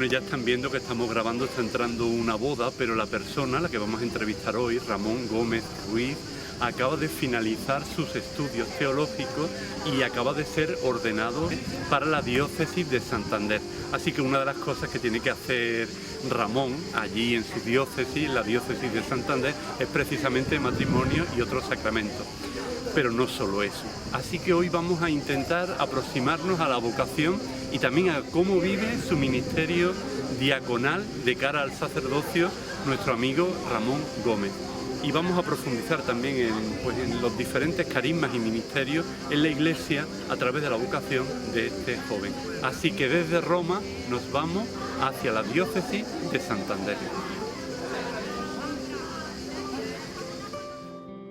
ya están viendo que estamos grabando, está entrando una boda, pero la persona, la que vamos a entrevistar hoy, Ramón Gómez Ruiz, acaba de finalizar sus estudios teológicos y acaba de ser ordenado para la diócesis de Santander. Así que una de las cosas que tiene que hacer Ramón allí en su diócesis, la diócesis de Santander, es precisamente matrimonio y otros sacramentos. Pero no solo eso. Así que hoy vamos a intentar aproximarnos a la vocación y también a cómo vive su ministerio diaconal de cara al sacerdocio nuestro amigo Ramón Gómez. Y vamos a profundizar también en los diferentes carismas y ministerios en la Iglesia a través de la vocación de este joven. Así que desde Roma nos vamos hacia la diócesis de Santander.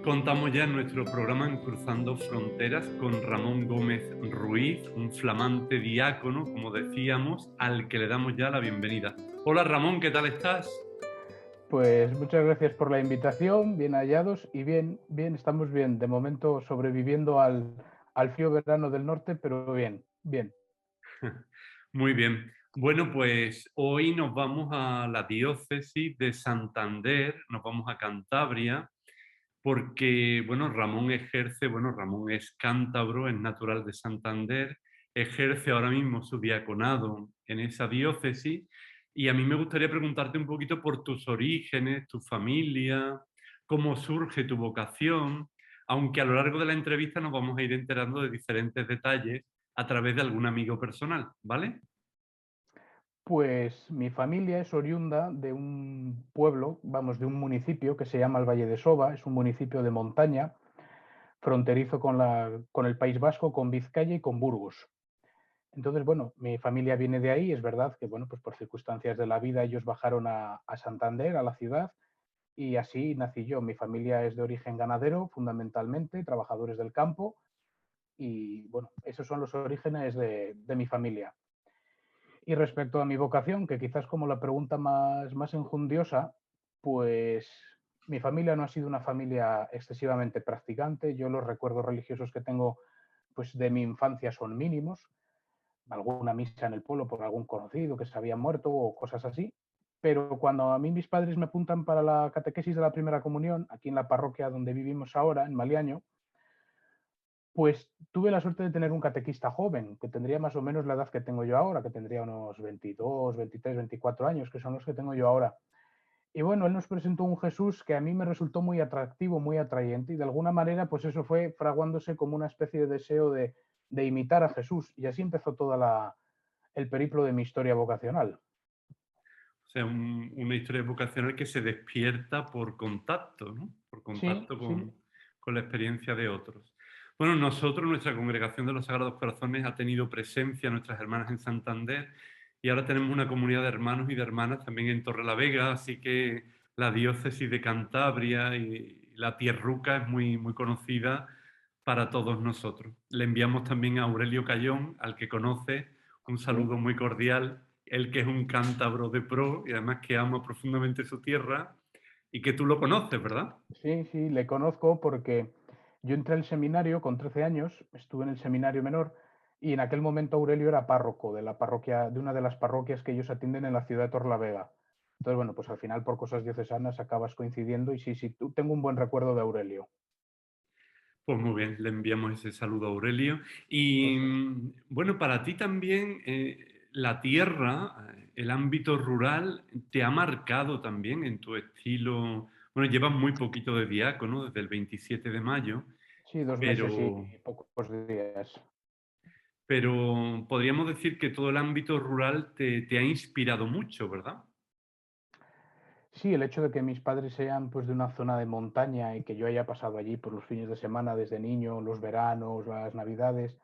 Contamos ya en nuestro programa en Cruzando Fronteras con Ramón Gómez Ruiz, un flamante diácono, como decíamos, al que le damos ya la bienvenida. Hola Ramón, ¿qué tal estás? Pues muchas gracias por la invitación, bien hallados y bien, estamos bien. De momento sobreviviendo al frío verano del norte, pero bien, bien. Muy bien. Bueno, pues hoy nos vamos a la diócesis de Santander, nos vamos a Cantabria, porque, bueno, Ramón es cántabro, es natural de Santander, ejerce ahora mismo su diaconado en esa diócesis y a mí me gustaría preguntarte un poquito por tus orígenes, tu familia, cómo surge tu vocación, aunque a lo largo de la entrevista nos vamos a ir enterando de diferentes detalles a través de algún amigo personal, ¿vale? Pues mi familia es oriunda de un pueblo, vamos, de un municipio que se llama el Valle de Soba, es un municipio de montaña, fronterizo con el País Vasco, con Vizcaya y con Burgos. Entonces, bueno, mi familia viene de ahí, es verdad que, bueno, pues por circunstancias de la vida ellos bajaron a Santander, a la ciudad, y así nací yo. Mi familia es de origen ganadero, fundamentalmente, trabajadores del campo, y bueno, esos son los orígenes de mi familia. Y respecto a mi vocación, que quizás como la pregunta más enjundiosa, pues mi familia no ha sido una familia excesivamente practicante. Yo los recuerdos religiosos que tengo pues de mi infancia son mínimos, alguna misa en el pueblo por algún conocido que se había muerto o cosas así. Pero cuando a mí mis padres me apuntan para la catequesis de la primera comunión, aquí en la parroquia donde vivimos ahora, en Maliaño, pues tuve la suerte de tener un catequista joven, que tendría más o menos la edad que tengo yo ahora, que tendría unos 22, 23, 24 años, que son los que tengo yo ahora. Y bueno, él nos presentó un Jesús que a mí me resultó muy atractivo, muy atrayente, y de alguna manera, pues eso fue fraguándose como una especie de deseo de imitar a Jesús. Y así empezó el periplo de mi historia vocacional. O sea, una historia vocacional que se despierta por contacto, ¿no? Por Sí, contacto sí, con la experiencia de otros. Bueno, nosotros, nuestra congregación de los Sagrados Corazones ha tenido presencia, nuestras hermanas en Santander, y ahora tenemos una comunidad de hermanos y de hermanas también en Torrelavega, así que la diócesis de Cantabria y la Tierruca es muy, muy conocida para todos nosotros. Le enviamos también a Aurelio Cayón, al que conoce, un sí. saludo muy cordial, él que es un cántabro de pro y además que ama profundamente su tierra y que tú lo conoces, ¿verdad? Sí, sí, le conozco porque yo entré al seminario con 13 años, estuve en el seminario menor y en aquel momento Aurelio era párroco de la parroquia, de una de las parroquias que ellos atienden en la ciudad de Torlavega. Entonces, bueno, pues al final por cosas diocesanas acabas coincidiendo y sí, sí, tengo un buen recuerdo de Aurelio. Pues muy bien, le enviamos ese saludo a Aurelio. Y Eso es. bueno, para ti también la tierra, el ámbito rural, te ha marcado también en tu estilo. Bueno, llevas muy poquito de diácono, desde el 27 de mayo, Sí, 2 meses y pero, pocos días. pero podríamos decir que todo el ámbito rural te ha inspirado mucho, ¿verdad? Sí, el hecho de que mis padres sean pues de una zona de montaña y que yo haya pasado allí por los fines de semana desde niño, los veranos, las navidades,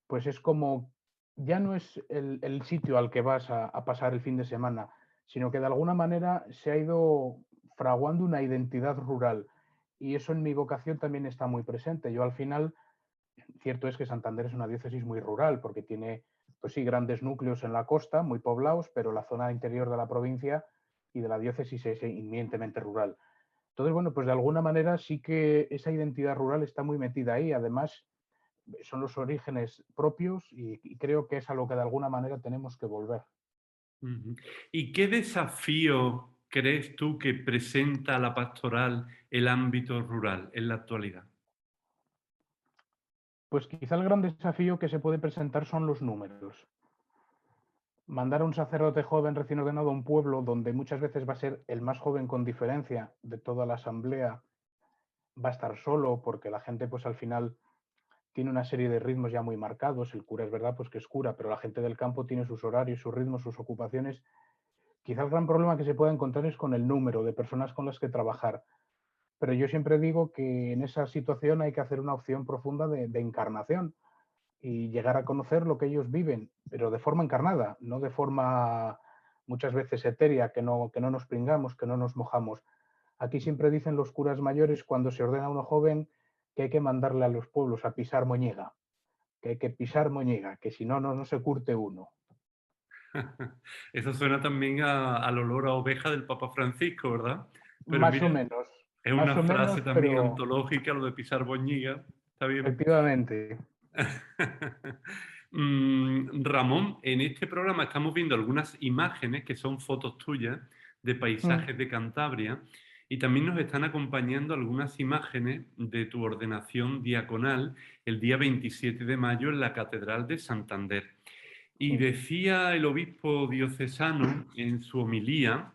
pues es como, ya no es el sitio al que vas a pasar el fin de semana, sino que de alguna manera se ha ido fraguando una identidad rural. Y eso en mi vocación también está muy presente. Yo al final, cierto es que Santander es una diócesis muy rural, porque tiene, pues sí, grandes núcleos en la costa, muy poblados, pero la zona interior de la provincia y de la diócesis es inminentemente rural. Entonces, bueno, pues de alguna manera sí que esa identidad rural está muy metida ahí. Además, son los orígenes propios y creo que es a lo que de alguna manera tenemos que volver. Ujú. ¿Y qué desafío crees tú que presenta a la pastoral el ámbito rural en la actualidad? Pues quizá el gran desafío que se puede presentar son los números. Mandar a un sacerdote joven recién ordenado a un pueblo donde muchas veces va a ser el más joven con diferencia de toda la asamblea, va a estar solo porque la gente pues al final tiene una serie de ritmos ya muy marcados. El cura es verdad pues que es cura, pero la gente del campo tiene sus horarios, sus ritmos, sus ocupaciones. Quizá el gran problema que se pueda encontrar es con el número de personas con las que trabajar. Pero yo siempre digo que en esa situación hay que hacer una opción profunda de encarnación y llegar a conocer lo que ellos viven, pero de forma encarnada, no de forma muchas veces etérea, que no nos pringamos, que no nos mojamos. Aquí siempre dicen los curas mayores cuando se ordena a uno joven que hay que mandarle a los pueblos a pisar moñiga, que hay que pisar moñiga, que si no, no se curte uno. Eso suena también al olor a oveja del Papa Francisco, ¿verdad? Pero mira, es Más una o frase menos, también pero antológica lo de pisar boñiga. Está bien. efectivamente. Ramón, en este programa estamos viendo algunas imágenes que son fotos tuyas de Mm, paisajes de Cantabria y también nos están acompañando algunas imágenes de tu ordenación diaconal el día 27 de mayo en la Catedral de Santander. Y sí. decía el obispo diocesano en su homilía,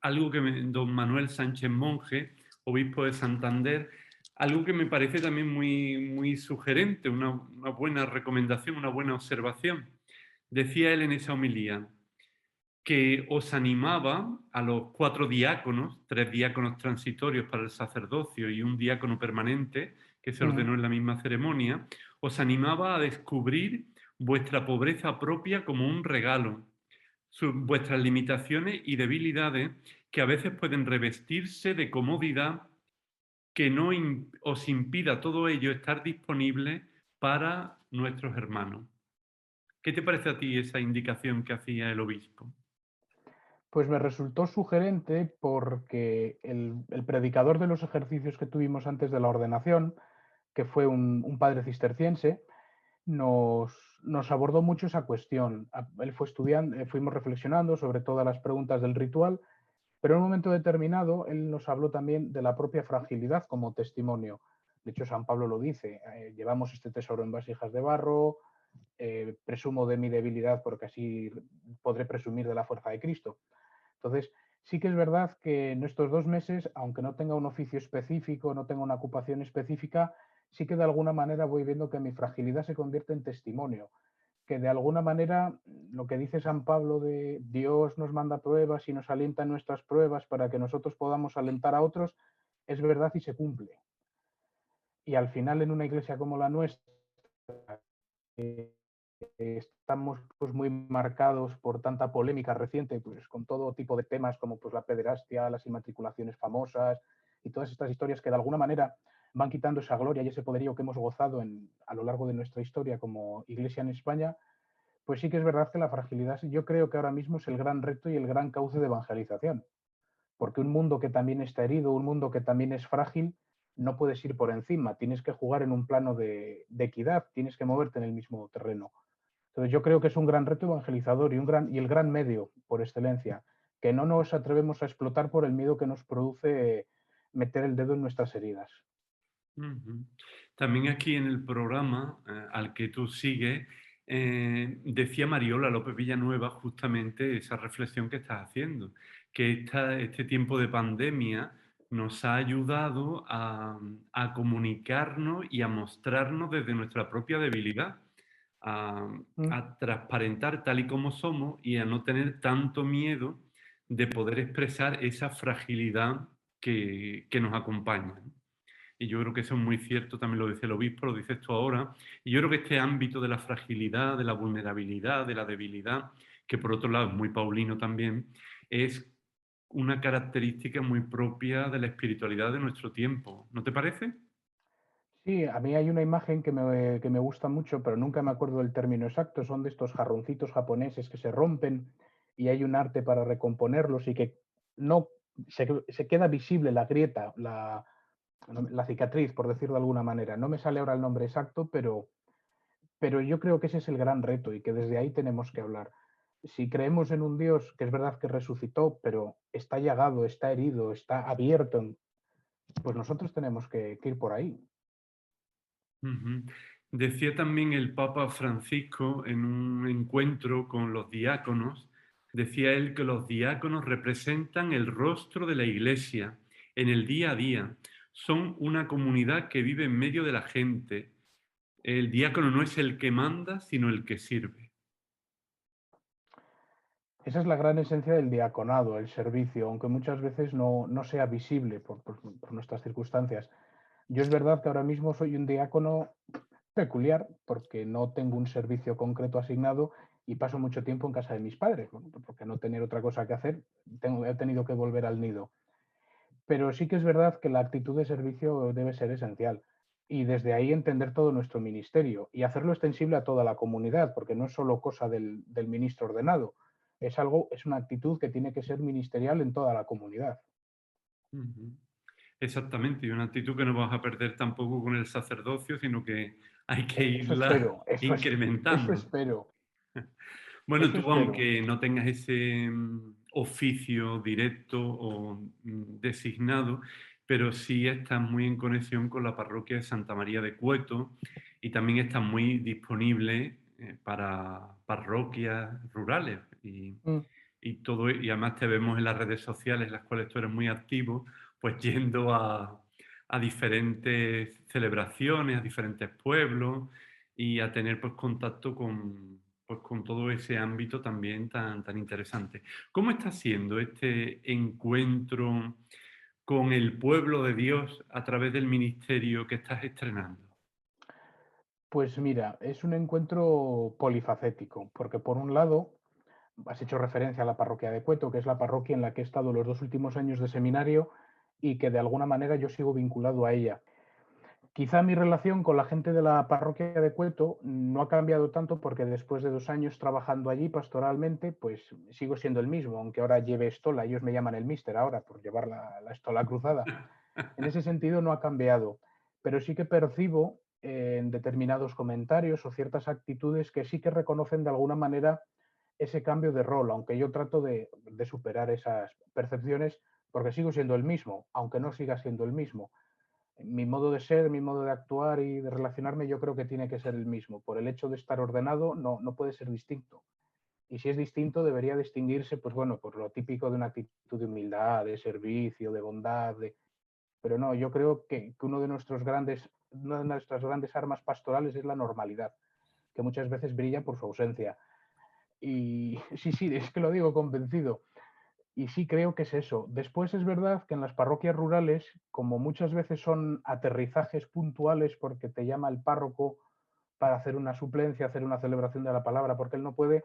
algo que don Manuel Sánchez Monje, obispo de Santander, algo que me parece también muy sugerente, una buena recomendación, una buena observación. Decía él en esa homilía que os animaba a los 4 diáconos, 3 diáconos transitorios para el sacerdocio y un diácono permanente que se Mm. ordenó en la misma ceremonia, os animaba a descubrir vuestra pobreza propia como un regalo, vuestras limitaciones y debilidades que a veces pueden revestirse de comodidad que no os impida todo ello estar disponible para nuestros hermanos. ¿Qué te parece a ti esa indicación que hacía el obispo? Pues me resultó sugerente porque el predicador de los ejercicios que tuvimos antes de la ordenación, que fue un padre cisterciense, nos abordó mucho esa cuestión. Él fue estudiando, fuimos reflexionando sobre todas las preguntas del ritual, pero en un momento determinado él nos habló también de la propia fragilidad como testimonio. De hecho, San Pablo lo dice, llevamos este tesoro en vasijas de barro, presumo de mi debilidad porque así podré presumir de la fuerza de Cristo. Entonces, sí que es verdad que en estos 2 meses, aunque no tenga un oficio específico, no tenga una ocupación específica, sí que de alguna manera voy viendo que mi fragilidad se convierte en testimonio, que de alguna manera lo que dice San Pablo de Dios nos manda pruebas y nos alienta en nuestras pruebas para que nosotros podamos alentar a otros, es verdad y se cumple. Y al final en una iglesia como la nuestra, estamos pues muy marcados por tanta polémica reciente, pues con todo tipo de temas como pues la pederastia, las inmatriculaciones famosas y todas estas historias que de alguna manera van quitando esa gloria y ese poderío que hemos gozado a lo largo de nuestra historia como iglesia en España, pues sí que es verdad que la fragilidad yo creo que ahora mismo es el gran reto y el gran cauce de evangelización, porque un mundo que también está herido, un mundo que también es frágil, no puedes ir por encima, tienes que jugar en un plano de equidad, tienes que moverte en el mismo terreno. Entonces yo creo que es un gran reto evangelizador y el gran medio por excelencia, que no nos atrevemos a explotar por el miedo que nos produce meter el dedo en nuestras heridas. Ujú. También aquí en el programa al que tú sigues, decía Mariola López Villanueva justamente esa reflexión que estás haciendo, que este tiempo de pandemia nos ha ayudado a comunicarnos y a mostrarnos desde nuestra propia debilidad, a, Mm, a transparentar tal y como somos y a no tener tanto miedo de poder expresar esa fragilidad que nos acompaña, ¿no? Y yo creo que eso es muy cierto, también lo dice el obispo, lo dices tú ahora. Y yo creo que este ámbito de la fragilidad, de la vulnerabilidad, de la debilidad, que por otro lado es muy paulino también, es una característica muy propia de la espiritualidad de nuestro tiempo. ¿No te parece? sí, a mí hay una imagen que me gusta mucho, pero nunca me acuerdo del término exacto. Son de estos jarroncitos japoneses que se rompen y hay un arte para recomponerlos y que no se queda visible la grieta, la cicatriz, por decirlo de alguna manera. No me sale ahora el nombre exacto, pero yo creo que ese es el gran reto y que desde ahí tenemos que hablar. Si creemos en un Dios que es verdad que resucitó, pero está llagado, está herido, está abierto, pues nosotros tenemos que ir por ahí. Ujú. Decía también el Papa Francisco en un encuentro con los diáconos, decía él que los diáconos representan el rostro de la Iglesia en el día a día. Son una comunidad que vive en medio de la gente. El diácono no es el que manda, sino el que sirve. Esa es la gran esencia del diaconado, el servicio, aunque muchas veces no sea visible por nuestras circunstancias. Yo es verdad que ahora mismo soy un diácono peculiar porque no tengo un servicio concreto asignado y paso mucho tiempo en casa de mis padres, bueno, pues porque no tener otra cosa que hacer, he tenido que volver al nido. Pero sí que es verdad que la actitud de servicio debe ser esencial y desde ahí entender todo nuestro ministerio y hacerlo extensible a toda la comunidad, porque no es solo cosa del ministro ordenado, es una actitud que tiene que ser ministerial en toda la comunidad. Ujú. Exactamente, y una actitud que no vas a perder tampoco con el sacerdocio, sino que hay que Eso irla espero, eso incrementando. espero, Bueno, eso tú espero. aunque no tengas ese oficio directo o designado, pero sí estás muy en conexión con la parroquia de Santa María de Cueto y también estás muy disponible para parroquias rurales Mm. y todo, y además te vemos en las redes sociales, en las cuales tú eres muy activo, pues yendo a diferentes celebraciones, a diferentes pueblos y a tener pues contacto pues, con todo ese ámbito también tan interesante. ¿Cómo está siendo este encuentro con el pueblo de Dios a través del ministerio que estás estrenando? Pues mira, es un encuentro polifacético, porque por un lado, has hecho referencia a la parroquia de Cueto, que es la parroquia en la que he estado los 2 últimos años de seminario y que de alguna manera yo sigo vinculado a ella. Quizá mi relación con la gente de la parroquia de Cueto no ha cambiado tanto porque después de 2 años trabajando allí pastoralmente, pues sigo siendo el mismo, aunque ahora lleve estola, ellos me llaman el míster ahora por llevar la estola cruzada. En ese sentido no ha cambiado, pero sí que percibo en determinados comentarios o ciertas actitudes que sí que reconocen de alguna manera ese cambio de rol, aunque yo trato de superar esas percepciones porque sigo siendo el mismo, aunque no siga siendo el mismo. Mi modo de ser, mi modo de actuar y de relacionarme yo creo que tiene que ser el mismo. Por el hecho de estar ordenado no puede ser distinto. Y si es distinto debería distinguirse, pues bueno, por lo típico de una actitud de humildad, de servicio, de bondad, pero no, yo creo que una de nuestras grandes armas pastorales es la normalidad, que muchas veces brilla por su ausencia. Y sí, sí, es que lo digo convencido. Y sí creo que es eso. Después es verdad que en las parroquias rurales, como muchas veces son aterrizajes puntuales porque te llama el párroco para hacer una suplencia, hacer una celebración de la palabra, porque él no puede,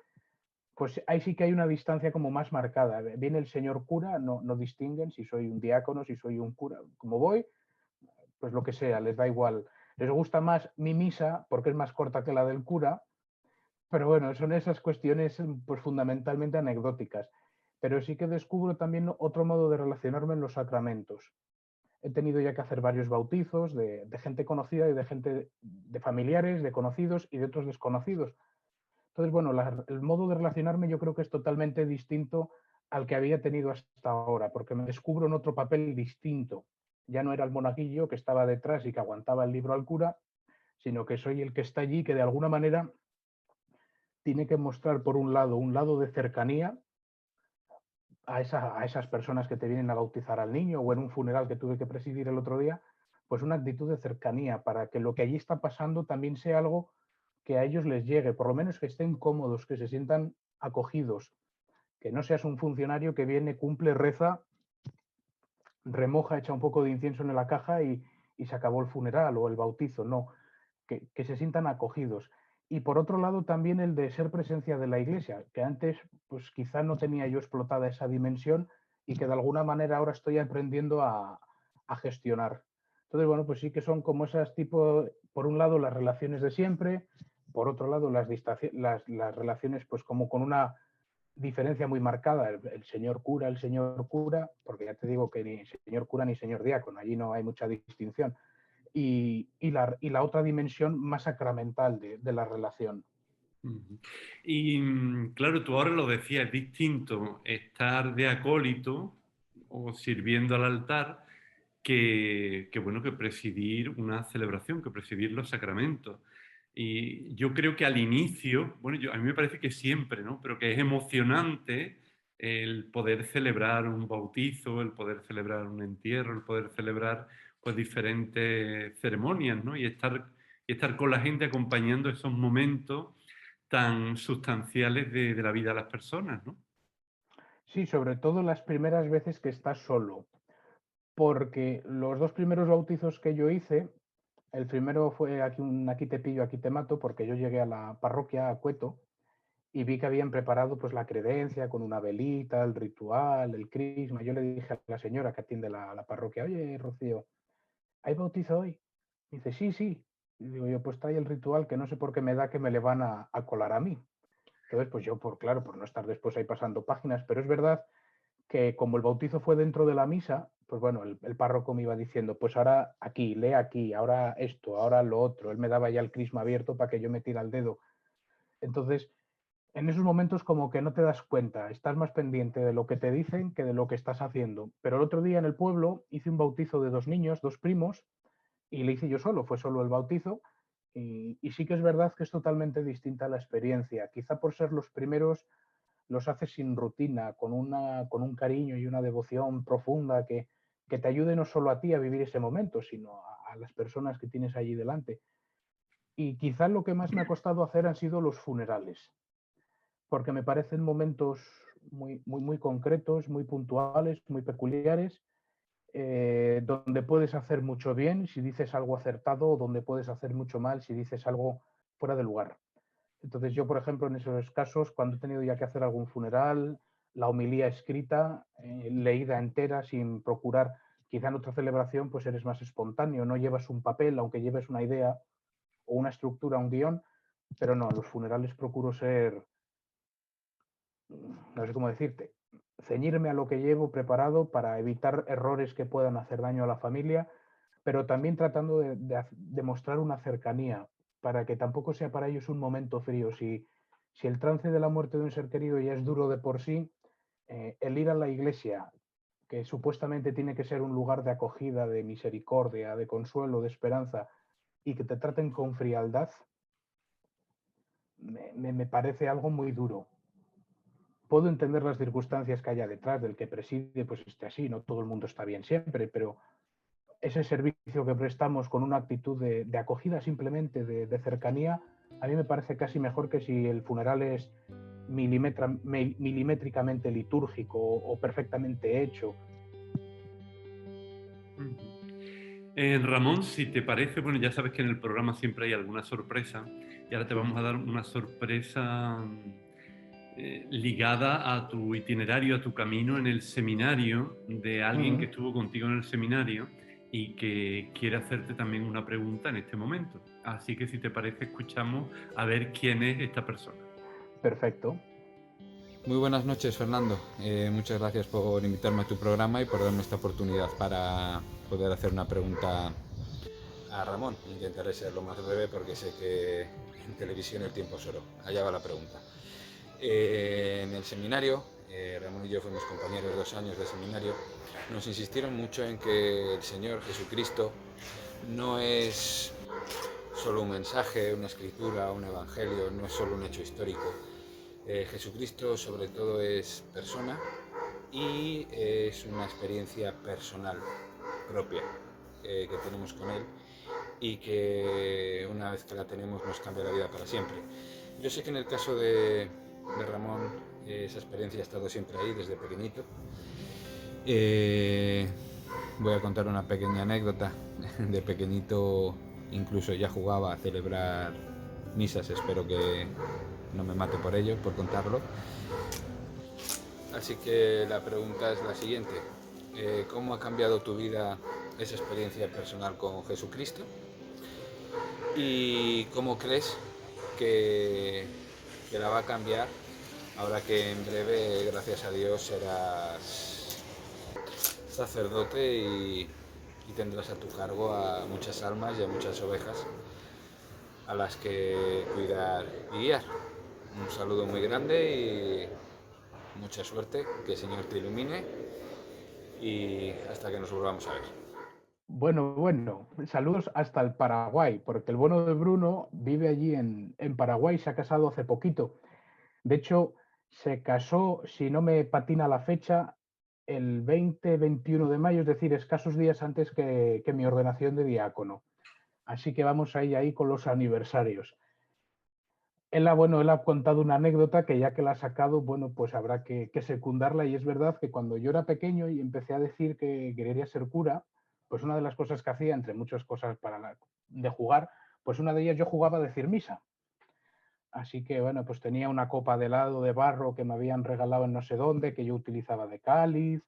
pues ahí sí que hay una distancia como más marcada. Viene el señor cura, no distinguen si soy un diácono, si soy un cura, como voy, pues lo que sea, les da igual. Les gusta más mi misa porque es más corta que la del cura, pero bueno, son esas cuestiones pues fundamentalmente anecdóticas. Pero sí que descubro también otro modo de relacionarme en los sacramentos. He tenido ya que hacer varios bautizos de gente conocida y de gente de familiares, de conocidos y de otros desconocidos. Entonces, bueno, el modo de relacionarme yo creo que es totalmente distinto al que había tenido hasta ahora, porque me descubro en otro papel distinto. Ya no era el monaguillo que estaba detrás y que aguantaba el libro al cura, sino que soy el que está allí, que de alguna manera tiene que mostrar, por un lado de cercanía a esas personas que te vienen a bautizar al niño o en un funeral que tuve que presidir el otro día, pues una actitud de cercanía para que lo que allí está pasando también sea algo que a ellos les llegue, por lo menos que estén cómodos, que se sientan acogidos, que no seas un funcionario que viene, cumple, reza, remoja, echa un poco de incienso en la caja y se acabó el funeral o el bautizo, no, que se sientan acogidos. Y por otro lado también el de ser presencia de la iglesia, que antes pues quizá no tenía yo explotada esa dimensión y que de alguna manera ahora estoy aprendiendo a gestionar. Entonces, bueno, pues sí que son como esas tipo, por un lado las relaciones de siempre, por otro lado las relaciones pues como con una diferencia muy marcada, el señor cura, porque ya te digo que ni señor cura ni señor diácono, allí no hay mucha distinción, y la otra dimensión más sacramental de la relación. Ujú. Y claro, tú ahora lo decías, es distinto estar de acólito o sirviendo al altar bueno, que presidir una celebración, que presidir los sacramentos. Y yo creo que al inicio, bueno, a mí me parece que siempre, ¿no? Pero que es emocionante el poder celebrar un bautizo, el poder celebrar un entierro, el poder celebrar pues diferentes ceremonias, ¿no? Y estar con la gente acompañando esos momentos tan sustanciales de la vida de las personas, ¿no? Sí, sobre todo las primeras veces que estás solo, porque los 2 primeros bautizos que yo hice, el primero fue aquí un aquí te pillo, aquí te mato, porque yo llegué a la parroquia, a Cueto, y vi que habían preparado, pues, la credencia con una velita, el ritual, el crisma. Yo le dije a la señora que atiende la parroquia: "Oye, Rocío, ¿hay bautizo hoy?". Dice: "Sí, sí". Y digo yo: "Pues trae el ritual, que no sé por qué me da que me le van a colar a mí". Entonces, pues yo, claro, por no estar después ahí pasando páginas, pero es verdad que como el bautizo fue dentro de la misa, pues bueno, el párroco me iba diciendo, pues ahora aquí, lee aquí, ahora esto, ahora lo otro. Él me daba ya el crisma abierto para que yo metiera el dedo. Entonces, en esos momentos como que no te das cuenta, estás más pendiente de lo que te dicen que de lo que estás haciendo. Pero el otro día en el pueblo hice un bautizo de 2 niños, 2 primos, y le hice yo solo, fue solo el bautizo. Y sí que es verdad que es totalmente distinta la experiencia. Quizá por ser los primeros los haces sin rutina, con un cariño y una devoción profunda que te ayude no solo a ti a vivir ese momento, sino a las personas que tienes allí delante. Y quizá lo que más me ha costado hacer han sido los funerales, porque me parecen momentos muy concretos, muy puntuales, muy peculiares, donde puedes hacer mucho bien si dices algo acertado o donde puedes hacer mucho mal si dices algo fuera de lugar. Entonces yo, por ejemplo, en esos casos, cuando he tenido ya que hacer algún funeral, la homilía escrita, leída entera, sin procurar, quizá en otra celebración, pues eres más espontáneo, no llevas un papel, aunque lleves una idea o una estructura, un guión, pero no, en los funerales procuro ser, no sé cómo decirte, ceñirme a lo que llevo preparado para evitar errores que puedan hacer daño a la familia, pero también tratando de mostrar una cercanía, para que tampoco sea para ellos un momento frío. Si el trance de la muerte de un ser querido ya es duro de por sí, el ir a la iglesia, que supuestamente tiene que ser un lugar de acogida, de misericordia, de consuelo, de esperanza, y que te traten con frialdad, me parece algo muy duro. Puedo entender las circunstancias que haya detrás del que preside, pues esté así, no todo el mundo está bien siempre, pero ese servicio que prestamos con una actitud de acogida simplemente, de cercanía, a mí me parece casi mejor que si el funeral es milimétricamente litúrgico o perfectamente hecho. Ramón, si te parece, bueno, ya sabes que en el programa siempre hay alguna sorpresa y ahora te Sí. vamos a dar una sorpresa ligada a tu itinerario, a tu camino en el seminario de alguien que Mm, estuvo contigo en el seminario y que quiere hacerte también una pregunta en este momento. Así que si te parece, escuchamos a ver quién es esta persona. perfecto. Muy buenas noches, Fernando. Muchas gracias por invitarme a tu programa y por darme esta oportunidad para poder hacer una pregunta a Ramón. Intentaré ser lo más breve porque sé que en televisión el tiempo es oro. Allá va la pregunta. En el seminario, Ramón y yo fuimos compañeros 2 años de seminario, nos insistieron mucho en que el Señor Jesucristo no es solo un mensaje, una escritura, un evangelio, no es solo un hecho histórico. Jesucristo sobre todo es persona y es una experiencia personal propia que tenemos con Él y que una vez que la tenemos nos cambia la vida para siempre. Yo sé que en el caso de Ramón esa experiencia ha estado siempre ahí desde pequeñito. Voy a contar una pequeña anécdota. De pequeñito incluso ya jugaba a celebrar misas, espero que no me mate por ello, por contarlo. Así que la pregunta es la siguiente. ¿Cómo ha cambiado tu vida esa experiencia personal con Jesucristo? ¿Y cómo crees que la va a cambiar ahora que en breve, gracias a Dios, serás sacerdote y tendrás a tu cargo a muchas almas y a muchas ovejas a las que cuidar y guiar. Un saludo muy grande y mucha suerte, que el Señor te ilumine y hasta que nos volvamos a ver. Bueno, saludos hasta el Paraguay, porque el bueno de Bruno vive allí en Paraguay, se ha casado hace poquito. De hecho, se casó, si no me patina la fecha, el 20-21 de mayo, es decir, escasos días antes que mi ordenación de diácono. Así que vamos ahí con los aniversarios. Él ha contado una anécdota que ya que la ha sacado, bueno, pues habrá que secundarla. Y es verdad que cuando yo era pequeño y empecé a decir que quería ser cura, pues una de las cosas que hacía, entre muchas cosas de jugar, pues una de ellas yo jugaba a decir misa. Así que, bueno, pues tenía una copa de helado de barro que me habían regalado en no sé dónde, que yo utilizaba de cáliz,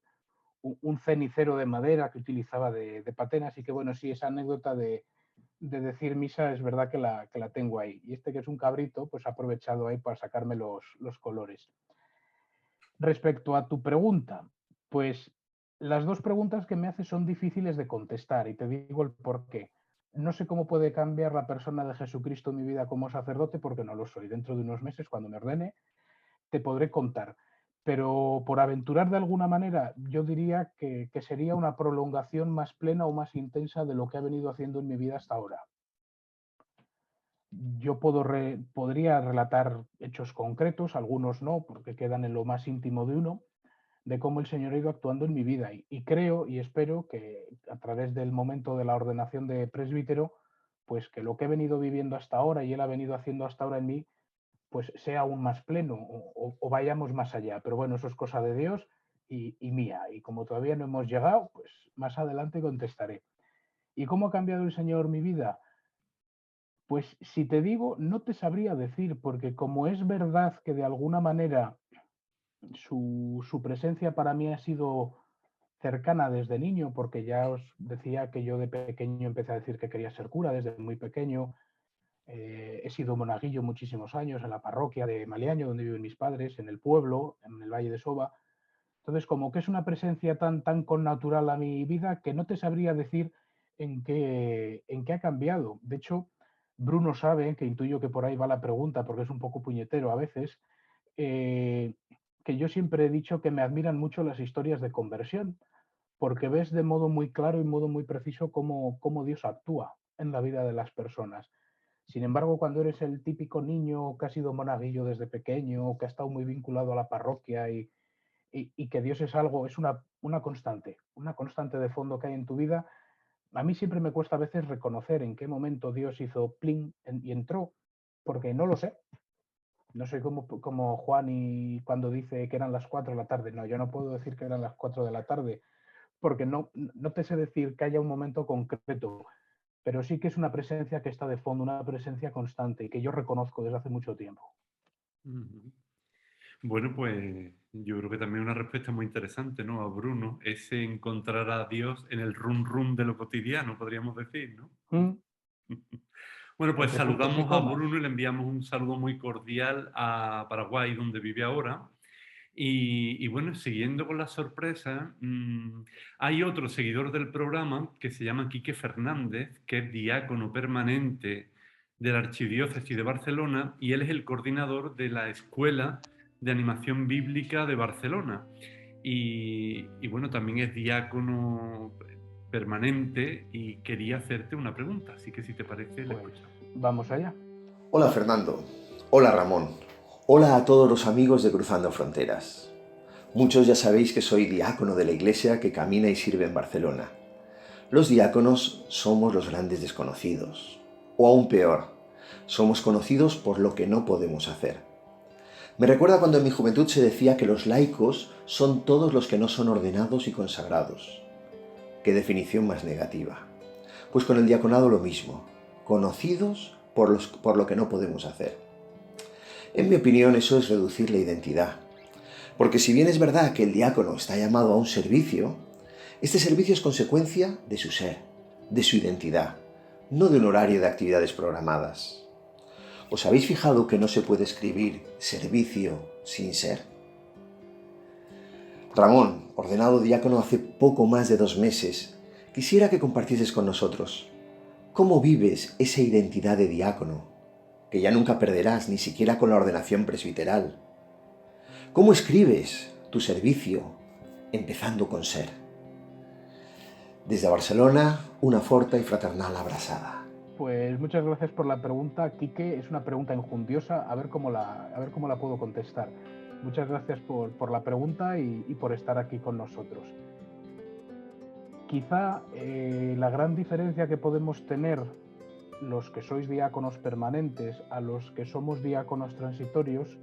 un cenicero de madera que utilizaba de patena. Así que, bueno, sí, esa anécdota de decir misa es verdad que la tengo ahí. Y este que es un cabrito, pues ha aprovechado ahí para sacarme los colores. Respecto a tu pregunta, pues las dos preguntas que me haces son difíciles de contestar y te digo el por qué. No sé cómo puede cambiar la persona de Jesucristo en mi vida como sacerdote porque no lo soy. Dentro de unos meses, cuando me ordene, te podré contar. Pero por aventurar de alguna manera, yo diría que sería una prolongación más plena o más intensa de lo que ha venido haciendo en mi vida hasta ahora. Yo podría relatar hechos concretos, algunos no, porque quedan en lo más íntimo de uno, de cómo el Señor ha ido actuando en mi vida. Y creo y espero que a través del momento de la ordenación de presbítero, pues que lo que he venido viviendo hasta ahora y Él ha venido haciendo hasta ahora en mí, pues sea aún más pleno o vayamos más allá. Pero bueno, eso es cosa de Dios y mía. Y como todavía no hemos llegado, pues más adelante contestaré. ¿Y cómo ha cambiado el Señor mi vida? Pues si te digo, no te sabría decir, porque como es verdad que de alguna manera su presencia para mí ha sido cercana desde niño, porque ya os decía que yo de pequeño empecé a decir que quería ser cura desde muy pequeño. He sido monaguillo muchísimos años en la parroquia de Maliaño, donde viven mis padres, en el pueblo, en el Valle de Soba. Entonces, como que es una presencia tan connatural a mi vida que no te sabría decir en qué ha cambiado. De hecho, Bruno sabe, que intuyo que por ahí va la pregunta, porque es un poco puñetero a veces, eh, que yo siempre he dicho que me admiran mucho las historias de conversión, porque ves de modo muy claro y modo muy preciso cómo Dios actúa en la vida de las personas. Sin embargo, cuando eres el típico niño que ha sido monaguillo desde pequeño, que ha estado muy vinculado a la parroquia y que Dios es algo, es una constante de fondo que hay en tu vida, a mí siempre me cuesta a veces reconocer en qué momento Dios hizo pling y entró, porque no lo sé. No soy como Juan y cuando dice que eran las 4 de la tarde. No, yo no puedo decir que eran las 4 de la tarde, porque no te sé decir que haya un momento concreto, pero sí que es una presencia que está de fondo, una presencia constante y que yo reconozco desde hace mucho tiempo. Ujú. Bueno, pues yo creo que también una respuesta muy interesante, ¿no? A Bruno, es encontrar a Dios en el rum rum de lo cotidiano, podríamos decir, ¿no? ¿Mm? Bueno, pues Entre puntos y saludamos a comas. Bruno y le enviamos un saludo muy cordial a Paraguay, donde vive ahora. Y bueno, siguiendo con la sorpresa, hay otro seguidor del programa que se llama Quique Fernández, que es diácono permanente de la Archidiócesis de Barcelona y él es el coordinador de la Escuela de Animación Bíblica de Barcelona. Y bueno, también es diácono permanente y quería hacerte una pregunta, así que si te parece, le Pues escuchamos. vamos allá. Hola Fernando, hola Ramón, hola a todos los amigos de Cruzando Fronteras. Muchos ya sabéis que soy diácono de la iglesia que camina y sirve en Barcelona. Los diáconos somos los grandes desconocidos, o aún peor, somos conocidos por lo que no podemos hacer. Me recuerda cuando en mi juventud se decía que los laicos son todos los que no son ordenados y consagrados. Qué definición más negativa. Pues con el diaconado lo mismo, conocidos por lo que no podemos hacer. En mi opinión, eso es reducir la identidad. Porque si bien es verdad que el diácono está llamado a un servicio, este servicio es consecuencia de su ser, de su identidad, no de un horario de actividades programadas. ¿Os habéis fijado que no se puede escribir servicio sin ser? Ramón, ordenado diácono hace poco más de 2 meses, quisiera que compartieses con nosotros cómo vives esa identidad de diácono que ya nunca perderás ni siquiera con la ordenación presbiteral. ¿Cómo escribes tu servicio empezando con ser? Desde Barcelona, una forta y fraternal abrazada. Pues muchas gracias por la pregunta, Quique. Es una pregunta enjundiosa, a ver cómo la puedo contestar. Muchas gracias por la pregunta y por estar aquí con nosotros. Quizá la gran diferencia que podemos tener los que sois diáconos permanentes a los que somos diáconos transitorios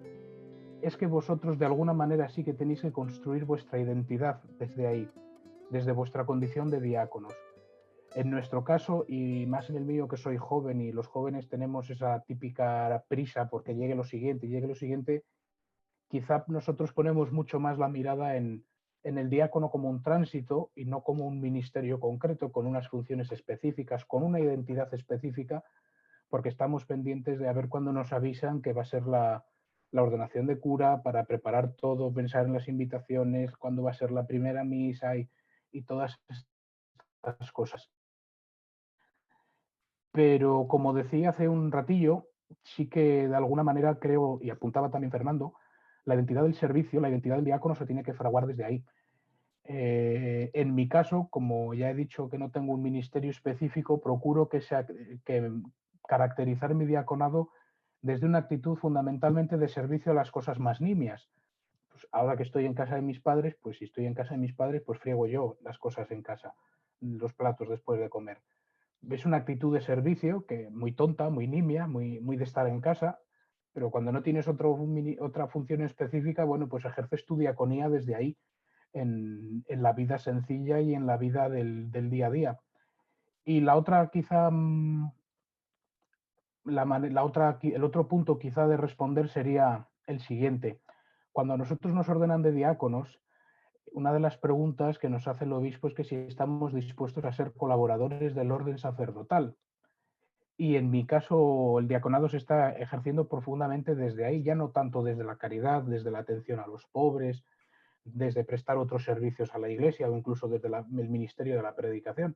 es que vosotros de alguna manera sí que tenéis que construir vuestra identidad desde ahí, desde vuestra condición de diáconos. En nuestro caso, y más en el mío que soy joven y los jóvenes tenemos esa típica prisa porque llegue lo siguiente, quizá nosotros ponemos mucho más la mirada en el diácono como un tránsito y no como un ministerio concreto, con unas funciones específicas, con una identidad específica, porque estamos pendientes de a ver cuándo nos avisan que va a ser la ordenación de cura, para preparar todo, pensar en las invitaciones, cuándo va a ser la primera misa y todas estas cosas. Pero como decía hace un ratillo, sí que de alguna manera creo, y apuntaba también Fernando, la identidad del servicio, la identidad del diácono se tiene que fraguar desde ahí. En mi caso, como ya he dicho que no tengo un ministerio específico, procuro que caracterizar mi diaconado desde una actitud fundamentalmente de servicio a las cosas más nimias. Pues ahora que estoy en casa de mis padres, pues si estoy en casa de mis padres, pues friego yo las cosas en casa, los platos después de comer. Es una actitud de servicio que muy tonta, muy nimia, muy de estar en casa, pero cuando no tienes otra función específica, bueno, pues ejerces tu diaconía desde ahí, en la vida sencilla y en la vida del día a día. Y la otra quizá, el otro punto quizá de responder sería el siguiente. Cuando a nosotros nos ordenan de diáconos, una de las preguntas que nos hace el obispo es que si estamos dispuestos a ser colaboradores del orden sacerdotal. Y en mi caso, el diaconado se está ejerciendo profundamente desde ahí, ya no tanto desde la caridad, desde la atención a los pobres, desde prestar otros servicios a la iglesia o incluso desde el ministerio de la predicación.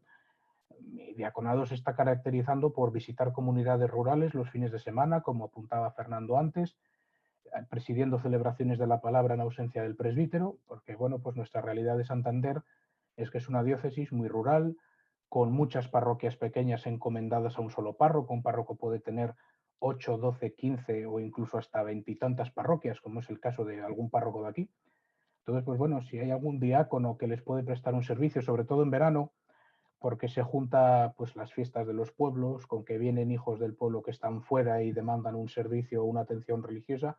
Mi diaconado se está caracterizando por visitar comunidades rurales los fines de semana, como apuntaba Fernando antes, presidiendo celebraciones de la palabra en ausencia del presbítero, porque bueno, pues nuestra realidad de Santander es que es una diócesis muy rural, con muchas parroquias pequeñas encomendadas a un solo párroco. Un párroco puede tener 8, 12, 15 o incluso hasta 20 y tantas parroquias, como es el caso de algún párroco de aquí. Entonces, pues bueno, si hay algún diácono que les puede prestar un servicio, sobre todo en verano, porque se junta pues las fiestas de los pueblos, con que vienen hijos del pueblo que están fuera y demandan un servicio o una atención religiosa.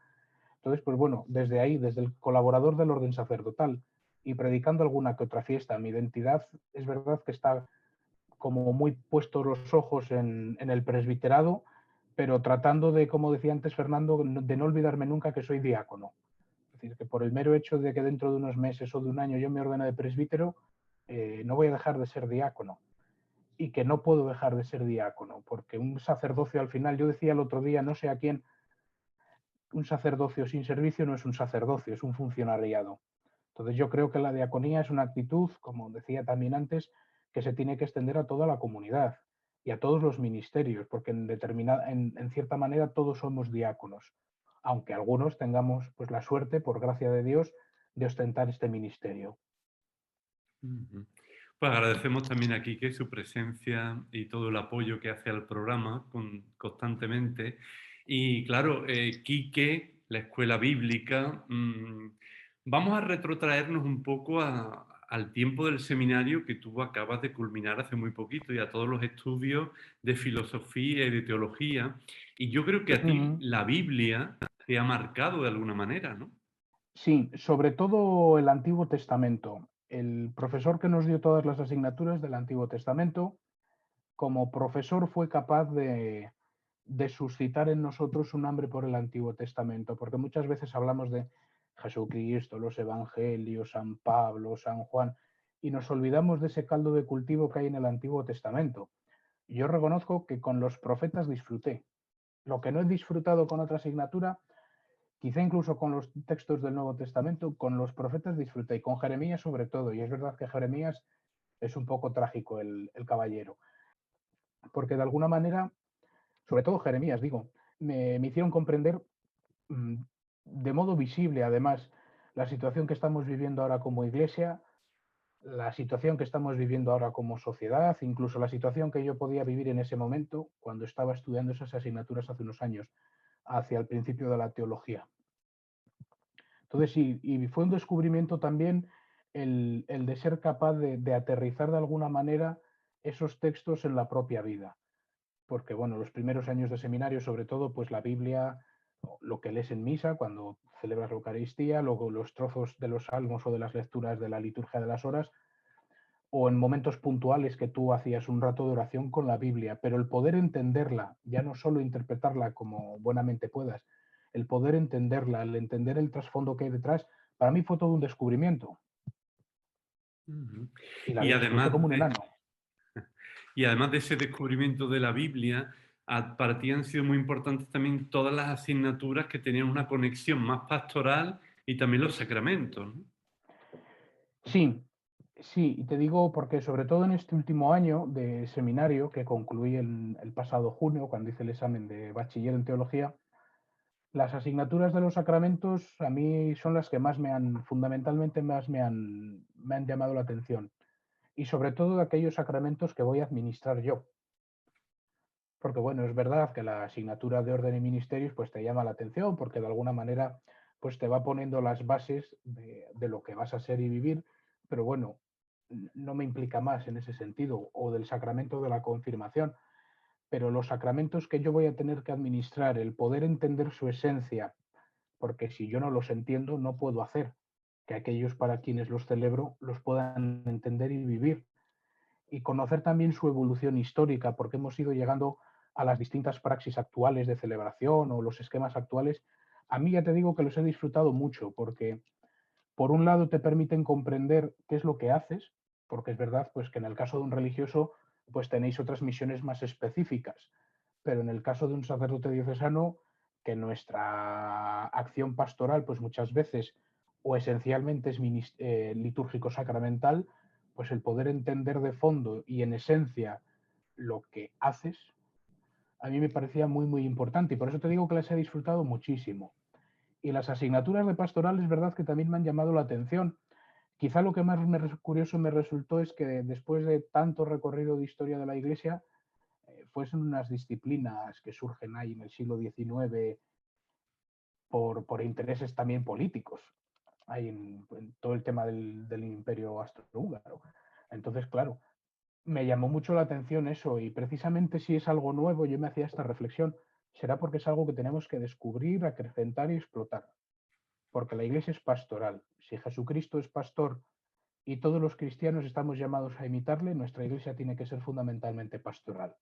Entonces, pues bueno, desde ahí, desde el colaborador del orden sacerdotal y predicando alguna que otra fiesta, mi identidad es verdad que está como muy puestos los ojos en el presbiterado, pero tratando de, como decía antes Fernando, de no olvidarme nunca que soy diácono. Es decir, que por el mero hecho de que dentro de unos meses o de un año yo me ordene de presbítero, no voy a dejar de ser diácono. Y que no puedo dejar de ser diácono, porque un sacerdocio al final, yo decía el otro día, no sé a quién, un sacerdocio sin servicio no es un sacerdocio, es un funcionariado. Entonces yo creo que la diaconía es una actitud, como decía también antes, que se tiene que extender a toda la comunidad y a todos los ministerios, porque en cierta manera todos somos diáconos, aunque algunos tengamos pues la suerte, por gracia de Dios, de ostentar este ministerio. Ujú. Pues agradecemos también a Quique su presencia y todo el apoyo que hace al programa constantemente. Y claro, Quique, la escuela bíblica, vamos a retrotraernos un poco al tiempo del seminario que tú acabas de culminar hace muy poquito y a todos los estudios de filosofía y de teología. Y yo creo que a ti la Biblia te ha marcado de alguna manera, ¿no? Sí, sobre todo el Antiguo Testamento. El profesor que nos dio todas las asignaturas del Antiguo Testamento, como profesor fue capaz de suscitar en nosotros un hambre por el Antiguo Testamento, porque muchas veces hablamos de Jesucristo, los Evangelios, San Pablo, San Juan, y nos olvidamos de ese caldo de cultivo que hay en el Antiguo Testamento. Yo reconozco que con los profetas disfruté. Lo que no he disfrutado con otra asignatura, quizá incluso con los textos del Nuevo Testamento, con los profetas disfruté, y con Jeremías sobre todo, y es verdad que Jeremías es un poco trágico el caballero, porque de alguna manera, sobre todo Jeremías, digo, me hicieron comprender mm, de modo visible, además, la situación que estamos viviendo ahora como iglesia, la situación que estamos viviendo ahora como sociedad, incluso la situación que yo podía vivir en ese momento cuando estaba estudiando esas asignaturas hace unos años, hacia el principio de la teología. Entonces, sí, y fue un descubrimiento también el de ser capaz de aterrizar de alguna manera esos textos en la propia vida. Porque, bueno, los primeros años de seminario, sobre todo, pues la Biblia, lo que lees en misa cuando celebras la Eucaristía, luego los trozos de los salmos o de las lecturas de la liturgia de las horas, o en momentos puntuales que tú hacías un rato de oración con la Biblia, pero el poder entenderla, ya no solo interpretarla como buenamente puedas, el poder entenderla, el entender el trasfondo que hay detrás, para mí fue todo un descubrimiento Ujú. y la Y disfruté como además un de, enano. y además de ese descubrimiento de la Biblia, para ti han sido muy importantes también todas las asignaturas que tenían una conexión más pastoral y también los sacramentos, ¿no? Sí, sí, y te digo porque sobre todo en este último año de seminario que concluí el pasado junio, cuando hice el examen de bachiller en teología, las asignaturas de los sacramentos a mí son las que más fundamentalmente más me han llamado la atención. Y sobre todo de aquellos sacramentos que voy a administrar yo. Porque bueno, es verdad que la asignatura de orden y ministerios pues te llama la atención porque de alguna manera pues te va poniendo las bases de lo que vas a ser y vivir, pero bueno, no me implica más en ese sentido, o del sacramento de la confirmación, pero los sacramentos que yo voy a tener que administrar, el poder entender su esencia, porque si yo no los entiendo, no puedo hacer que aquellos para quienes los celebro los puedan entender y vivir y conocer también su evolución histórica, porque hemos ido llegando a las distintas praxis actuales de celebración o los esquemas actuales. A mí ya te digo que los he disfrutado mucho, porque por un lado te permiten comprender qué es lo que haces, porque es verdad pues que en el caso de un religioso pues tenéis otras misiones más específicas, pero en el caso de un sacerdote diocesano, que nuestra acción pastoral pues muchas veces o esencialmente es litúrgico sacramental, pues el poder entender de fondo y en esencia lo que haces, a mí me parecía muy, muy importante y por eso te digo que las he disfrutado muchísimo. Y las asignaturas de pastoral es verdad que también me han llamado la atención. Quizá lo que más curioso me resultó es que después de tanto recorrido de historia de la Iglesia, fuesen unas disciplinas que surgen ahí en el siglo XIX por intereses también políticos, ahí en todo el tema del imperio austrohúngaro. Entonces, claro, me llamó mucho la atención eso y precisamente si es algo nuevo, yo me hacía esta reflexión, será porque es algo que tenemos que descubrir, acrecentar y explotar, porque la iglesia es pastoral. Si Jesucristo es pastor y todos los cristianos estamos llamados a imitarle, nuestra iglesia tiene que ser fundamentalmente pastoral,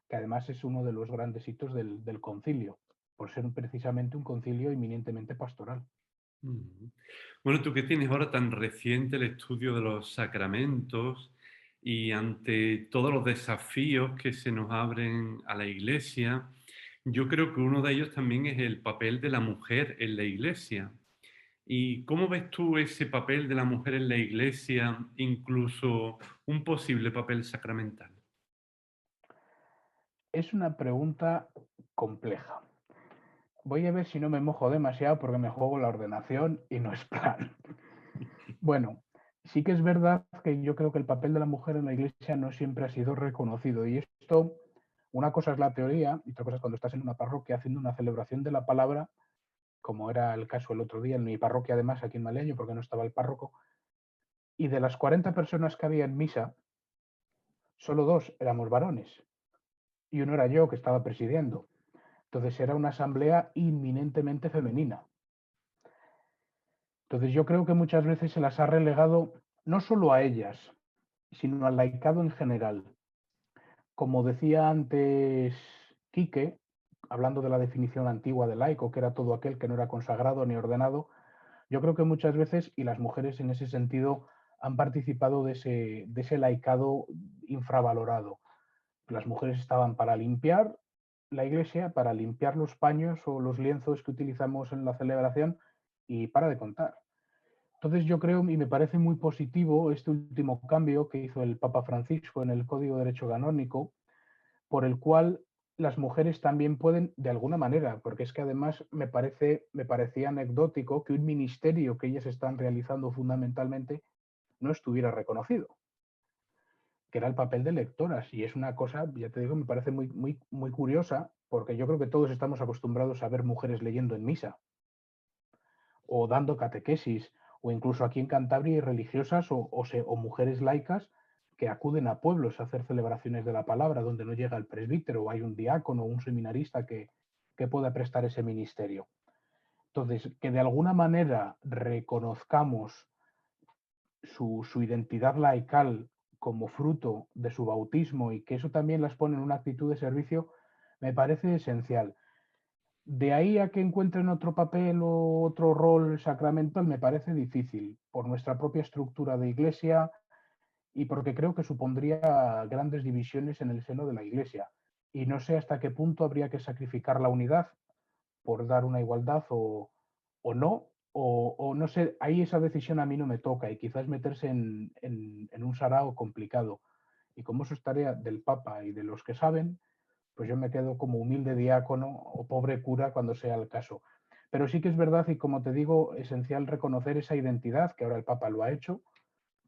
que además es uno de los grandes hitos del concilio, por ser precisamente un concilio eminentemente pastoral. Ujú. Bueno, tú que tienes ahora tan reciente el estudio de los sacramentos y ante todos los desafíos que se nos abren a la Iglesia, yo creo que uno de ellos también es el papel de la mujer en la Iglesia. ¿Y cómo ves tú ese papel de la mujer en la Iglesia, incluso un posible papel sacramental? Es una pregunta compleja. Voy a ver si no me mojo demasiado porque me juego la ordenación y no es plan. Bueno, sí que es verdad que yo creo que el papel de la mujer en la iglesia no siempre ha sido reconocido. Y esto, una cosa es la teoría y otra cosa es cuando estás en una parroquia haciendo una celebración de la palabra, como era el caso el otro día en mi parroquia, además, aquí en Maleño, porque no estaba el párroco. Y de las 40 personas que había en misa, solo dos éramos varones y uno era yo que estaba presidiendo. Entonces era una asamblea inminentemente femenina. Entonces yo creo que muchas veces se las ha relegado no solo a ellas, sino al laicado en general. Como decía antes Quique, hablando de la definición antigua de laico, que era todo aquel que no era consagrado ni ordenado, yo creo que muchas veces, y las mujeres en ese sentido, han participado de ese laicado infravalorado. Las mujeres estaban para limpiar la iglesia, para limpiar los paños o los lienzos que utilizamos en la celebración y para de contar. Entonces yo creo y me parece muy positivo este último cambio que hizo el Papa Francisco en el Código de Derecho Canónico, por el cual las mujeres también pueden, de alguna manera, porque es que además me parecía anecdótico que un ministerio que ellas están realizando fundamentalmente no estuviera reconocido, que era el papel de lectoras. Y es una cosa, ya te digo, me parece muy curiosa, porque yo creo que todos estamos acostumbrados a ver mujeres leyendo en misa o dando catequesis, o incluso aquí en Cantabria hay religiosas o mujeres laicas que acuden a pueblos a hacer celebraciones de la palabra donde no llega el presbítero o hay un diácono o un seminarista que pueda prestar ese ministerio. Entonces, que de alguna manera reconozcamos su identidad laical como fruto de su bautismo y que eso también las pone en una actitud de servicio, me parece esencial. De ahí a que encuentren otro papel o otro rol sacramental me parece difícil, por nuestra propia estructura de iglesia y porque creo que supondría grandes divisiones en el seno de la iglesia. Y no sé hasta qué punto habría que sacrificar la unidad por dar una igualdad o no, o no sé, ahí esa decisión a mí no me toca y quizás meterse en un sarao complicado. Y como eso es tarea del Papa y de los que saben, pues yo me quedo como humilde diácono o pobre cura cuando sea el caso. Pero sí que es verdad y como te digo, esencial reconocer esa identidad, que ahora el Papa lo ha hecho,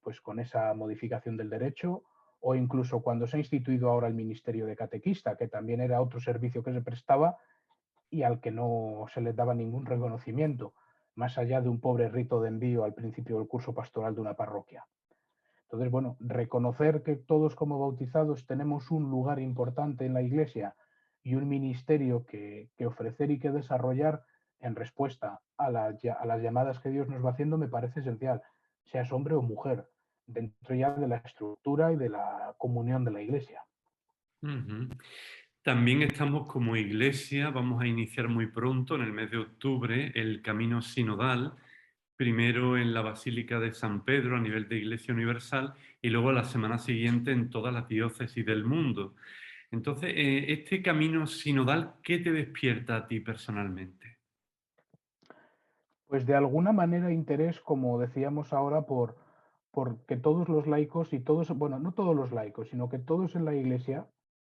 pues con esa modificación del derecho, o incluso cuando se ha instituido ahora el Ministerio de Catequista, que también era otro servicio que se prestaba y al que no se les daba ningún reconocimiento, más allá de un pobre rito de envío al principio del curso pastoral de una parroquia. Entonces, bueno, reconocer que todos como bautizados tenemos un lugar importante en la Iglesia y un ministerio que ofrecer y que desarrollar en respuesta a las llamadas que Dios nos va haciendo me parece esencial, seas hombre o mujer, dentro ya de la estructura y de la comunión de la Iglesia. Ujú. También estamos como iglesia, vamos a iniciar muy pronto, en el mes de octubre, el camino sinodal, primero en la Basílica de San Pedro a nivel de Iglesia Universal y luego la semana siguiente en todas las diócesis del mundo. Entonces, este camino sinodal, ¿qué te despierta a ti personalmente? Pues de alguna manera interés, como decíamos ahora, por que todos los laicos y todos, bueno, no todos los laicos, sino que todos en la Iglesia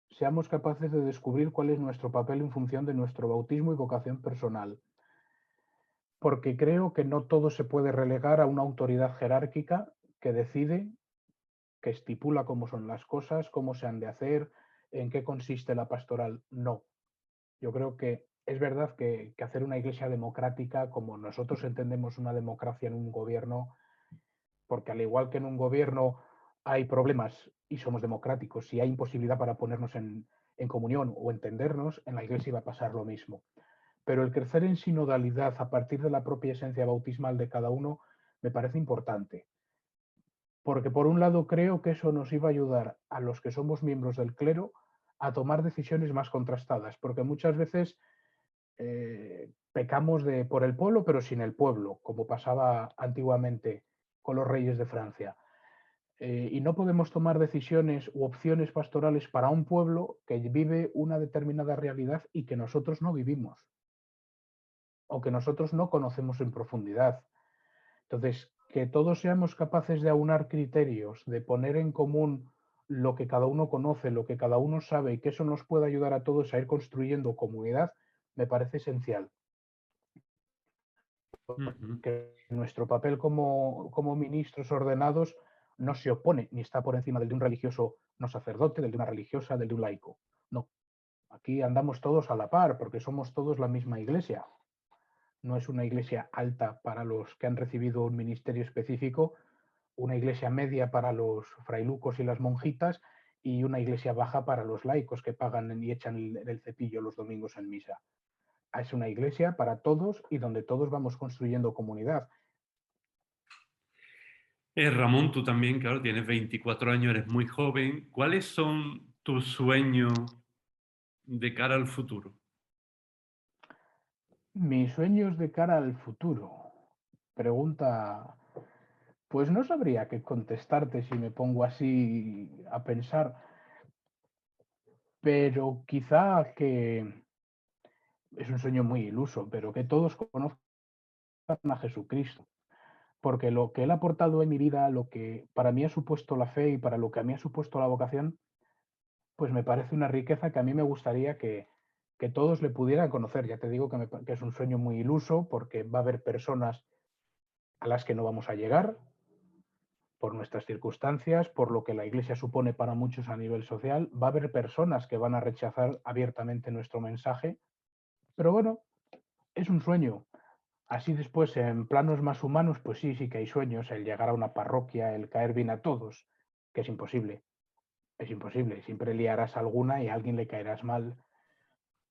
seamos capaces de descubrir cuál es nuestro papel en función de nuestro bautismo y vocación personal. Porque creo que no todo se puede relegar a una autoridad jerárquica que decide, que estipula cómo son las cosas, cómo se han de hacer, en qué consiste la pastoral. No. Yo creo que es verdad que hacer una iglesia democrática, como nosotros entendemos una democracia en un gobierno, porque al igual que en un gobierno hay problemas y somos democráticos, si hay imposibilidad para ponernos en comunión o entendernos, en la iglesia va a pasar lo mismo. Pero el crecer en sinodalidad a partir de la propia esencia bautismal de cada uno me parece importante, porque por un lado creo que eso nos iba a ayudar a los que somos miembros del clero a tomar decisiones más contrastadas, porque muchas veces pecamos por el pueblo pero sin el pueblo, como pasaba antiguamente con los reyes de Francia. Y no podemos tomar decisiones u opciones pastorales para un pueblo que vive una determinada realidad y que nosotros no vivimos o que nosotros no conocemos en profundidad. Entonces, que todos seamos capaces de aunar criterios, de poner en común lo que cada uno conoce, lo que cada uno sabe y que eso nos pueda ayudar a todos a ir construyendo comunidad, me parece esencial. Ujú. Que nuestro papel como ministros ordenados no se opone ni está por encima del de un religioso no sacerdote, del de una religiosa, del de un laico. No, aquí andamos todos a la par porque somos todos la misma iglesia. No es una iglesia alta para los que han recibido un ministerio específico, una iglesia media para los frailucos y las monjitas y una iglesia baja para los laicos que pagan y echan el cepillo los domingos en misa. Es una iglesia para todos y donde todos vamos construyendo comunidad. Ramón, tú también, claro, tienes 24 años, eres muy joven. ¿Cuáles son tus sueños de cara al futuro? Mis sueños de cara al futuro. Pregunta, pues no sabría qué contestarte si me pongo así a pensar, pero quizá que es un sueño muy iluso, pero que todos conozcan a Jesucristo, porque lo que Él ha aportado en mi vida, lo que para mí ha supuesto la fe y para lo que a mí ha supuesto la vocación, pues me parece una riqueza que a mí me gustaría que todos le pudieran conocer. Ya te digo que es un sueño muy iluso porque va a haber personas a las que no vamos a llegar por nuestras circunstancias, por lo que la Iglesia supone para muchos a nivel social. Va a haber personas que van a rechazar abiertamente nuestro mensaje, pero bueno, es un sueño. Así después, en planos más humanos, pues sí, sí que hay sueños, el llegar a una parroquia, el caer bien a todos, que es imposible. Es imposible, siempre liarás alguna y a alguien le caerás mal.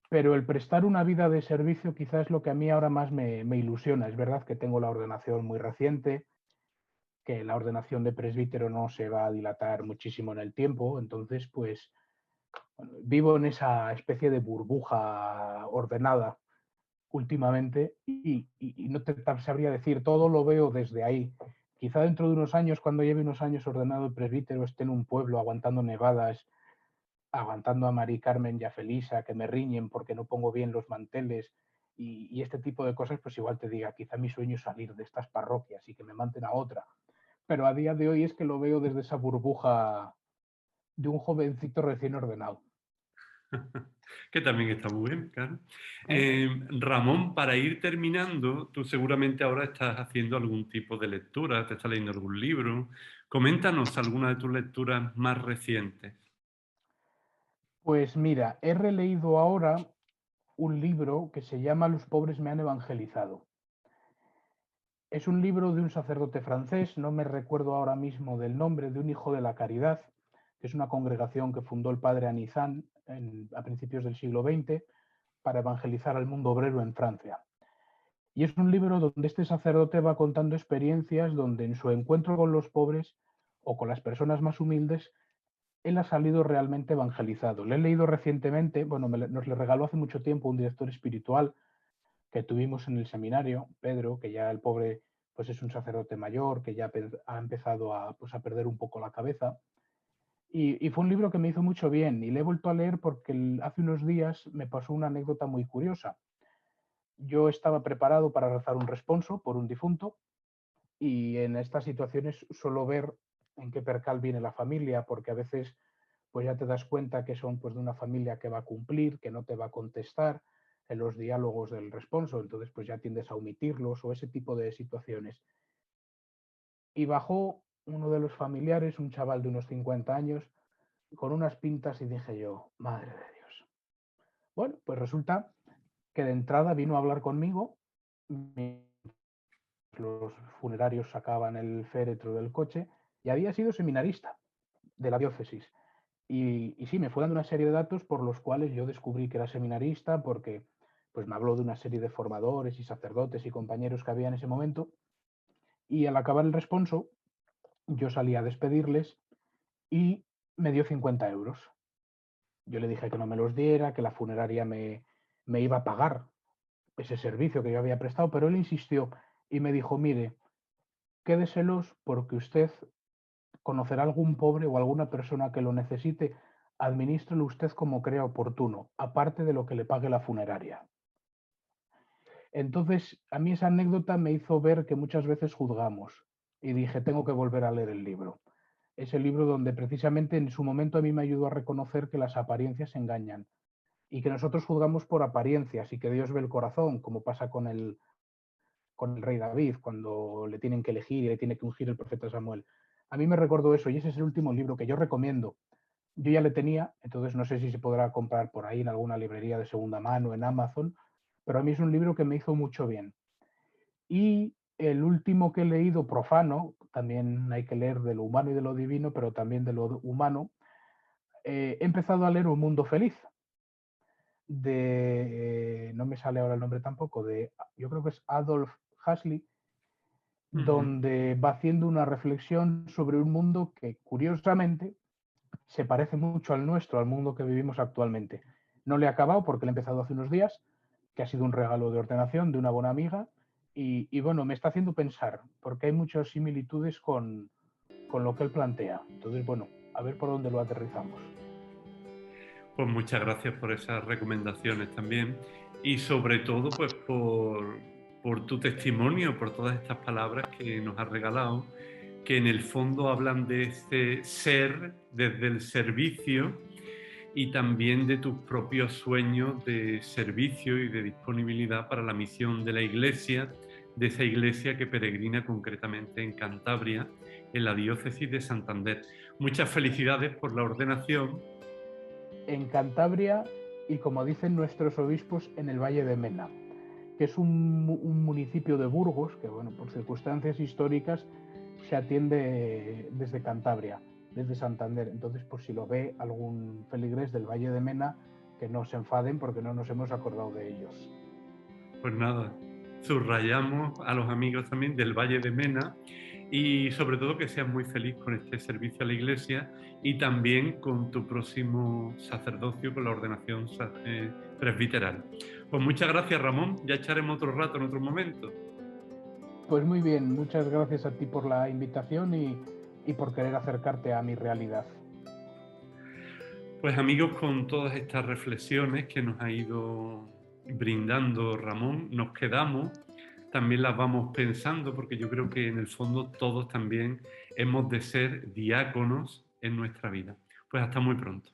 Pero el prestar una vida de servicio quizás es lo que a mí ahora más me ilusiona. Es verdad que tengo la ordenación muy reciente, que la ordenación de presbítero no se va a dilatar muchísimo en el tiempo, entonces pues bueno, vivo en esa especie de burbuja ordenada últimamente y no te sabría decir, todo lo veo desde ahí. Quizá dentro de unos años, cuando lleve unos años ordenado el presbítero, esté en un pueblo aguantando nevadas, aguantando a Mari Carmen y a Felisa, que me riñen porque no pongo bien los manteles y este tipo de cosas, pues igual te diga, quizá mi sueño es salir de estas parroquias y que me manden a otra. Pero a día de hoy es que lo veo desde esa burbuja de un jovencito recién ordenado. Que también está muy bien, claro. ¿Eh? Ramón, para ir terminando, tú seguramente ahora estás haciendo algún tipo de lectura, te estás leyendo algún libro. Coméntanos alguna de tus lecturas más recientes. Pues mira, he releído ahora un libro que se llama Los pobres me han evangelizado. Es un libro de un sacerdote francés, no me recuerdo ahora mismo del nombre, de un hijo de la caridad, que es una congregación que fundó el padre Anizán a principios del siglo XX para evangelizar al mundo obrero en Francia. Y es un libro donde este sacerdote va contando experiencias donde en su encuentro con los pobres o con las personas más humildes, él ha salido realmente evangelizado. Le he leído recientemente, bueno, nos le regaló hace mucho tiempo un director espiritual que tuvimos en el seminario, Pedro, que ya el pobre pues es un sacerdote mayor, que ya ha empezado pues, a perder un poco la cabeza. Y fue un libro que me hizo mucho bien y le he vuelto a leer porque hace unos días me pasó una anécdota muy curiosa. Yo estaba preparado para rezar un responso por un difunto y en estas situaciones suelo ver en qué percal viene la familia, porque a veces pues ya te das cuenta que son pues de una familia que va a cumplir, que no te va a contestar en los diálogos del responso, entonces pues ya tiendes a omitirlos o ese tipo de situaciones. Y bajó uno de los familiares, un chaval de unos 50 años, con unas pintas y dije yo, madre de Dios. Bueno, pues resulta que de entrada vino a hablar conmigo, los funerarios sacaban el féretro del coche y había sido seminarista de la diócesis. Y sí, me fue dando una serie de datos por los cuales yo descubrí que era seminarista, porque pues me habló de una serie de formadores y sacerdotes y compañeros que había en ese momento. Y al acabar el responso, yo salí a despedirles y me dio 50 euros. Yo le dije que no me los diera, que la funeraria me iba a pagar ese servicio que yo había prestado, pero él insistió y me dijo, mire, quédeselos porque usted conocerá algún pobre o alguna persona que lo necesite, administrelo usted como crea oportuno, aparte de lo que le pague la funeraria. Entonces, a mí esa anécdota me hizo ver que muchas veces juzgamos y dije, tengo que volver a leer el libro. Es el libro donde precisamente en su momento a mí me ayudó a reconocer que las apariencias engañan y que nosotros juzgamos por apariencias y que Dios ve el corazón, como pasa con el rey David, cuando le tienen que elegir y le tiene que ungir el profeta Samuel. A mí me recordó eso y ese es el último libro que yo recomiendo. Yo ya le tenía, entonces no sé si se podrá comprar por ahí en alguna librería de segunda mano, en Amazon, pero a mí es un libro que me hizo mucho bien. Y el último que he leído, profano, también hay que leer de lo humano y de lo divino, pero también de lo humano, he empezado a leer Un Mundo Feliz, no me sale ahora el nombre tampoco, yo creo que es Adolf Huxley, donde va haciendo una reflexión sobre un mundo que curiosamente se parece mucho al nuestro, al mundo que vivimos actualmente. No le he acabado porque lo he empezado hace unos días, que ha sido un regalo de ordenación de una buena amiga, y bueno, me está haciendo pensar, porque hay muchas similitudes con lo que él plantea. Entonces, bueno, a ver por dónde lo aterrizamos. Pues muchas gracias por esas recomendaciones también y sobre todo pues por tu testimonio, por todas estas palabras que nos has regalado, que en el fondo hablan de este ser desde el servicio y también de tus propios sueños de servicio y de disponibilidad para la misión de la Iglesia, de esa Iglesia que peregrina concretamente en Cantabria, en la diócesis de Santander. Muchas felicidades por la ordenación. En Cantabria y, como dicen nuestros obispos, en el Valle de Mena, que es un municipio de Burgos que, bueno, por circunstancias históricas se atiende desde Cantabria, desde Santander. Entonces, por si lo ve algún feligrés del Valle de Mena, que no se enfaden porque no nos hemos acordado de ellos. Pues nada, subrayamos a los amigos también del Valle de Mena y sobre todo que seas muy feliz con este servicio a la Iglesia y también con tu próximo sacerdocio, con la ordenación presbiteral. Pues muchas gracias, Ramón, ya echaremos otro rato en otro momento. Pues muy bien, muchas gracias a ti por la invitación y por querer acercarte a mi realidad. Pues amigos, con todas estas reflexiones que nos ha ido brindando Ramón, nos quedamos, también las vamos pensando, porque yo creo que en el fondo todos también hemos de ser diáconos en nuestra vida. Pues hasta muy pronto.